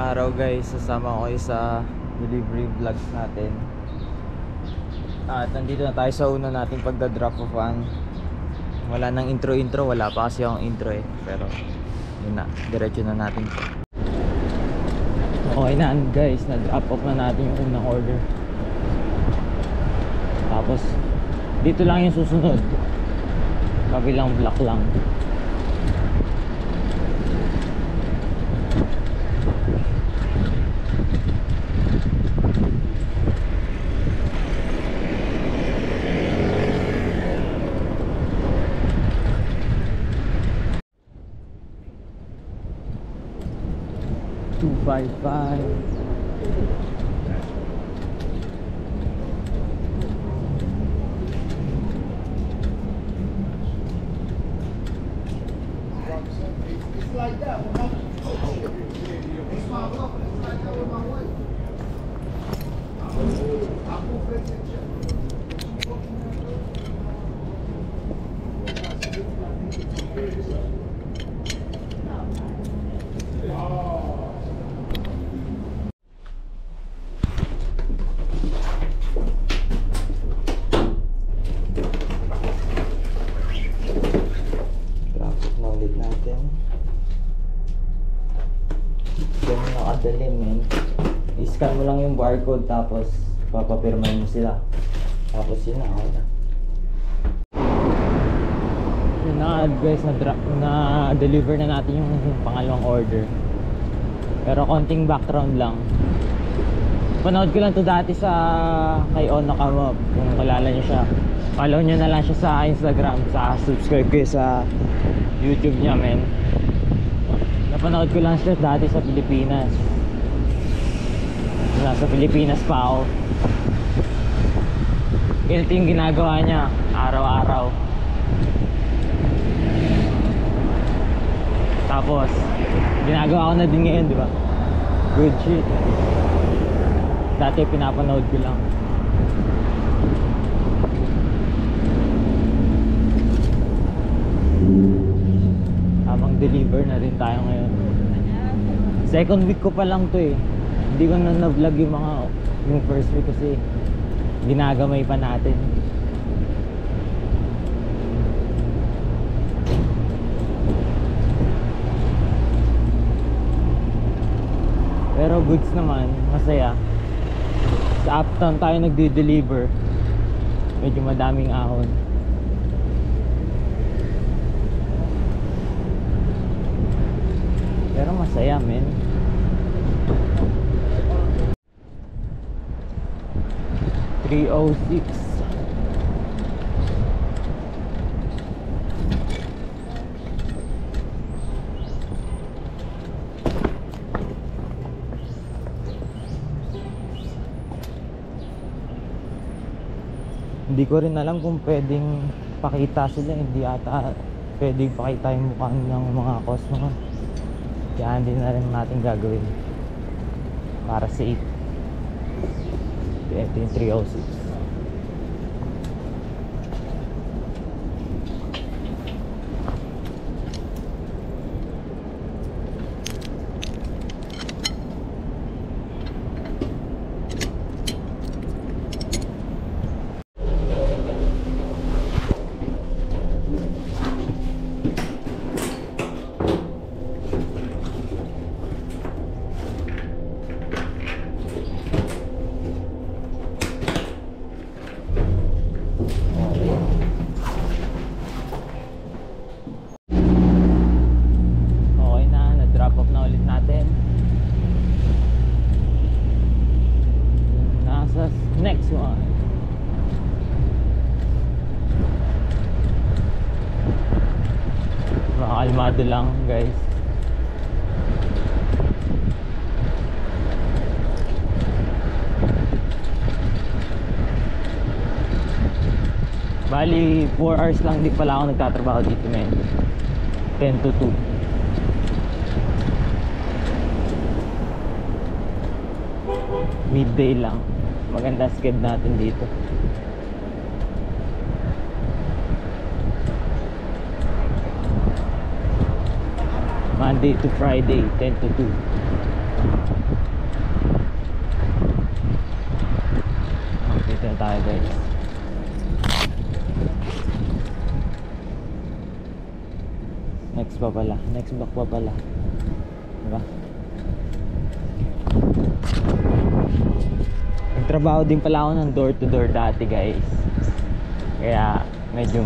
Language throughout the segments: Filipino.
araw guys, sasama ko kayo sa delivery vlogs natin. At nandito na tayo sa una nating pagda-drop offan. Wala nang intro, wala pa kasi akong intro eh. Pero yun na, diretso na natin. Okay na guys, na-drop off na natin yung unang order. Tapos dito lang yung susunod, kabilang block lang. $255. It's like that with my it's my love, it's like that with my wife. I will fix it. Natin yung nakadali men, i-scan mo lang yung barcode tapos papapirmahin mo sila, tapos yun na, okay na. Yun na guys, na-deliver na natin yung pangalawang order, pero konting background lang. Panood ko lang to dati sa kay Ono Kamop, kung kilala nyo siya, follow nyo na lang siya sa Instagram, sa subscribe kayo sa YouTube niya men. Napanood ko lang siya dati sa Pilipinas. Nasa Pilipinas pa ako. Ganito yung ginagawa niya araw-araw. Tapos ginagawa ko na din ngayon, di ba? Good shit. Dati pinapanood ko lang. Deliver na rin tayo ngayon. Second week ko pa lang to eh. Hindi ko na vlog yung first week kasi ginagamay pa natin. Pero goods naman, masaya. Sa Uptown tayo nagde-deliver. Medyo madaming ahon. Pero masaya men. $306. Hindi ko rin alam kung pwedeng pakita sila. Hindi ata pwedeng pakita yung mukha ng mga customer. Kaya hindi na rin natin gagawin para safe. Ito yung 306. Next one. Makalmado lang guys. Bali 4 hours lang di pala ako nagtatrabaho dito men. 10 to 2. Midday lang. Maganda sked natin dito. Monday to Friday, 10 to 2. guys. Next pa pala, next block pa pala, diba? Nagtrabaho din pala ako ng door to door dati guys, kaya medyo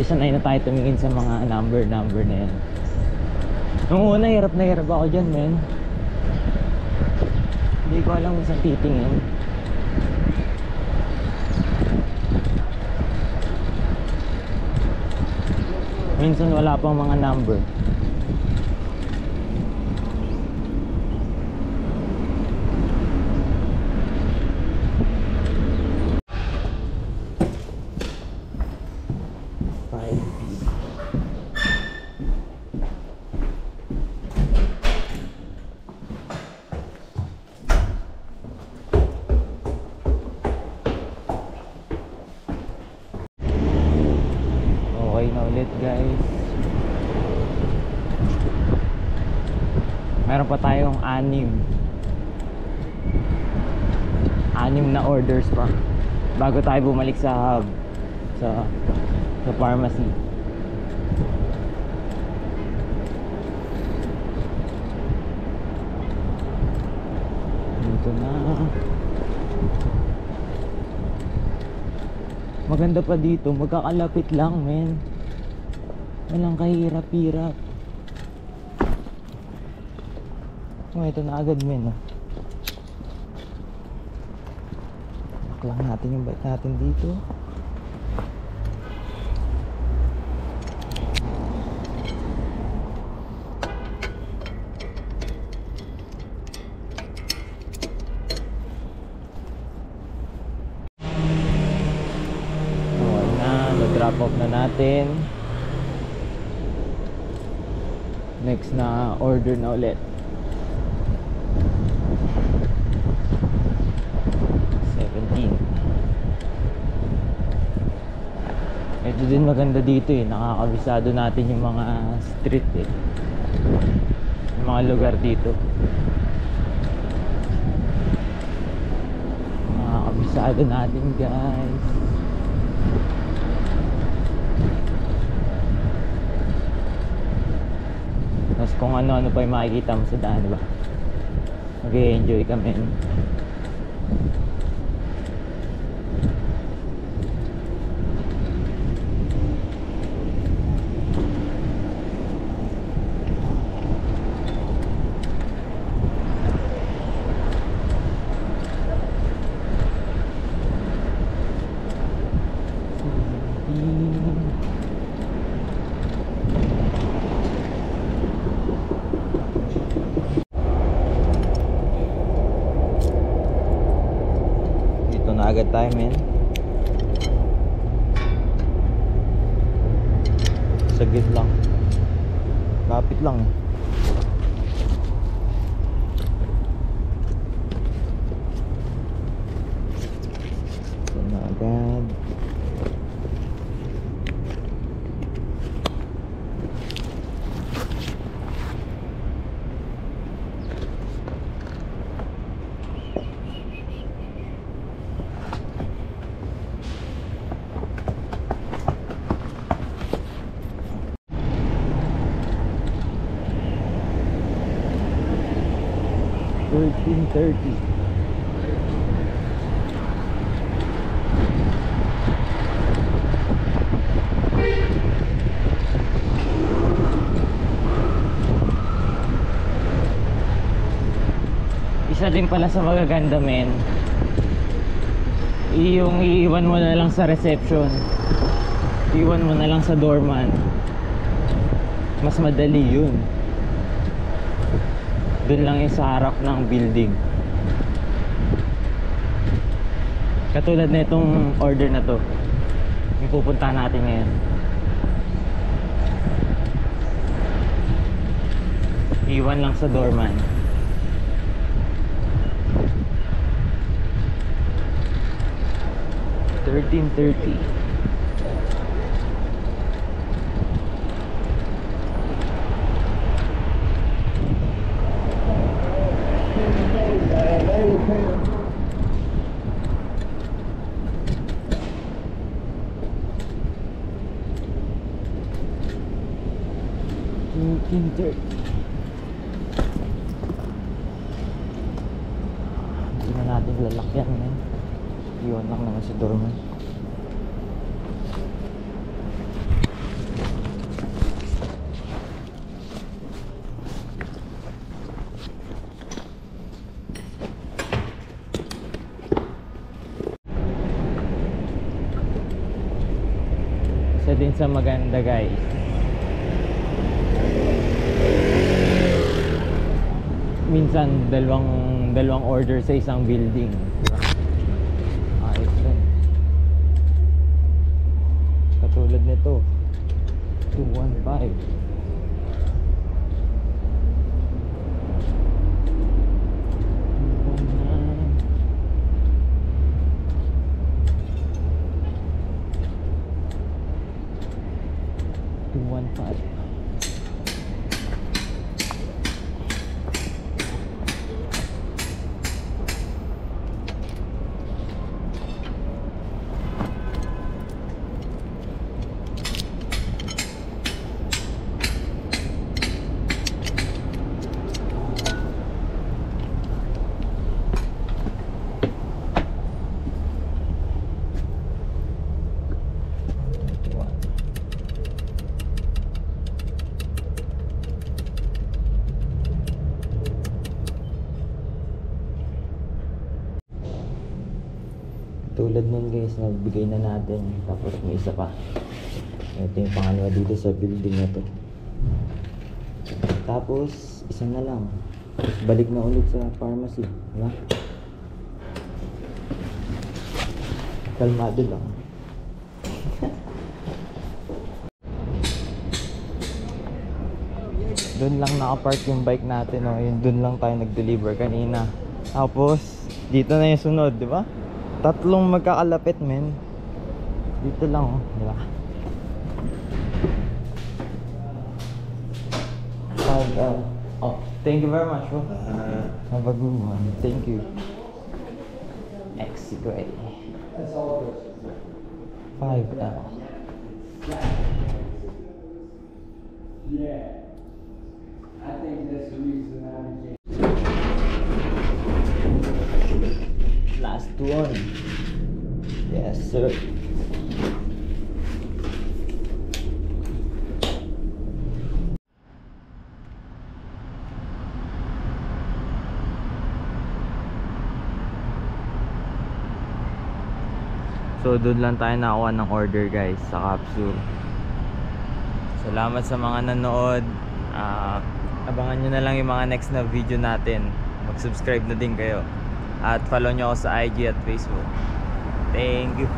sanay na tayo tumingin sa mga number na yan. Nung una hirap na hirap ako dyan, men. Hindi ko alam kung saan titingin. Minsan wala pang mga number. Okay na ulit guys. Meron pa tayong 6 na orders pa bago tayo bumalik sa hub, sa pharmacy. Dito na. Maganda pa dito, magkakalapit lang, men. Walang kahirap-hirap. Oh, ito na agad, men. Lock lang natin yung bike natin dito. Drop off na natin. Next na order na ulit. 17. Ito din maganda dito eh, nakakabisado natin yung mga street eh, yung mga lugar dito. Nakakabisado natin guys. Tapos kung ano-ano pa yung makikita mo sa daan, diba? Mag-enjoy kami. Agad tayo, men. Saglit lang, lapit lang eh. Ito na agad. $13.30. Isa din pala sa magaganda, men, yung iiwan mo na lang sa reception, iiwan mo na lang sa doorman. Mas madali yun. Doon lang yung sa harap ng building. Katulad na itong order na to, yung pupuntahan natin ngayon. Iwan lang sa doorman. $13.30. 15:30. Hindi na natin lalakyan ngayon. Iwan lang naman si Dorman. Isa din sa maganda guys, minsan dalawang order sa isang building, diba? Ayos din. Katulad nito 215. Tulad nun guys, nagbigay na natin. Tapos may isa pa. Ito yung pangalawa dito sa building na to. Tapos isa na lang. Tapos balik na ulit sa pharmacy, diba? Kalmado lang. Doon lang nakapark yung bike natin, oh. Yun, doon lang tayo nag-deliver kanina. Tapos dito na yung sunod, diba? Tatlong magkakalapit, men. Dito lang, oh, di ba? Oh, thank you very much, bro. Have a good one. Thank you. Exigway. 5L. Yeah. I think that's the reason I became. Last one. Yes, sir. So doon lang tayo nakakuha ng order guys sa capsule. Salamat sa mga nanood. Abangan nyo na lang yung mga next na video natin. Mag-subscribe na din kayo. At follow nyo ako sa IG at Facebook. Thank you.